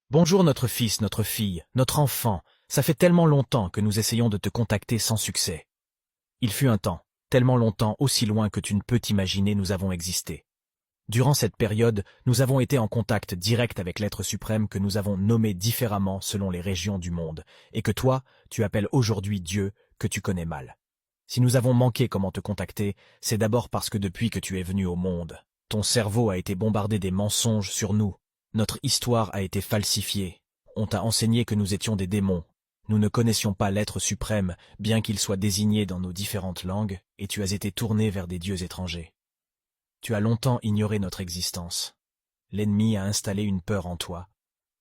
Bonjour notre fils, notre fille, notre enfant, ça fait tellement longtemps que nous essayons de te contacter sans succès. Il fut un temps, tellement longtemps, aussi loin que tu ne peux t'imaginer nous avons existé. Durant cette période, nous avons été en contact direct avec l'être suprême que nous avons nommé différemment selon les régions du monde, et que toi, tu appelles aujourd'hui Dieu, que tu connais mal. Si nous avons manqué comment te contacter, c'est d'abord parce que depuis que tu es venu au monde, ton cerveau a été bombardé des mensonges sur nous. Notre histoire a été falsifiée. On t'a enseigné que nous étions des démons. Nous ne connaissions pas l'être suprême, bien qu'il soit désigné dans nos différentes langues, et tu as été tourné vers des dieux étrangers. Tu as longtemps ignoré notre existence. L'ennemi a installé une peur en toi,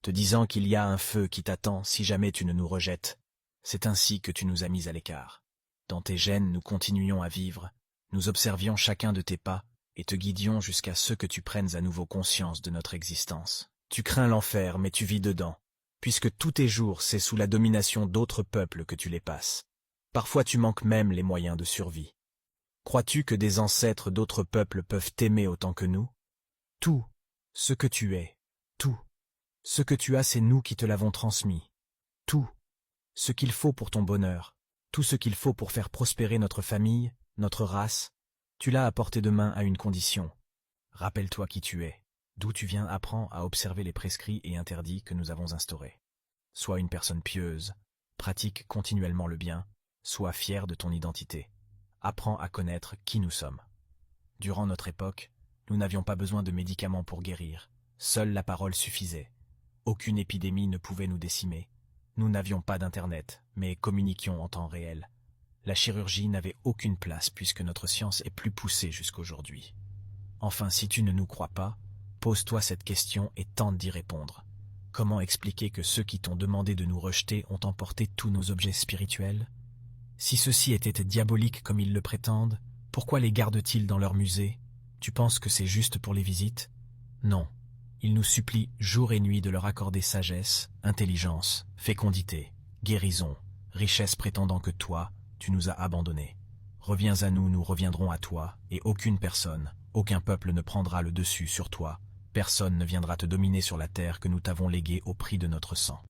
te disant qu'il y a un feu qui t'attend si jamais tu ne nous rejettes. C'est ainsi que tu nous as mis à l'écart. Dans tes gènes, nous continuions à vivre, nous observions chacun de tes pas, et te guidions jusqu'à ce que tu prennes à nouveau conscience de notre existence. Tu crains l'enfer, mais tu vis dedans, puisque tous tes jours, c'est sous la domination d'autres peuples que tu les passes. Parfois tu manques même les moyens de survie. Crois-tu que des ancêtres d'autres peuples peuvent t'aimer autant que nous? Tout ce que tu es, tout ce que tu as, c'est nous qui te l'avons transmis. Tout ce qu'il faut pour ton bonheur, tout ce qu'il faut pour faire prospérer notre famille, notre race, tu l'as à portée de main à une condition. Rappelle-toi qui tu es, d'où tu viens, apprends à observer les prescrits et interdits que nous avons instaurés. Sois une personne pieuse, pratique continuellement le bien, sois fier de ton identité. Apprends à connaître qui nous sommes. Durant notre époque, nous n'avions pas besoin de médicaments pour guérir. Seule la parole suffisait. Aucune épidémie ne pouvait nous décimer. Nous n'avions pas d'internet, mais communiquions en temps réel. La chirurgie n'avait aucune place puisque notre science est plus poussée jusqu'aujourd'hui. Enfin, si tu ne nous crois pas, pose-toi cette question et tente d'y répondre. Comment expliquer que ceux qui t'ont demandé de nous rejeter ont emporté tous nos objets spirituels? Si ceux-ci étaient diaboliques comme ils le prétendent, pourquoi les gardent-ils dans leur musée? Tu penses que c'est juste pour les visites? Non. Ils nous supplient jour et nuit de leur accorder sagesse, intelligence, fécondité, guérison, richesse, prétendant que toi, tu nous as abandonnés. Reviens à nous, nous reviendrons à toi, et aucune personne, aucun peuple ne prendra le dessus sur toi. Personne ne viendra te dominer sur la terre que nous t'avons léguée au prix de notre sang.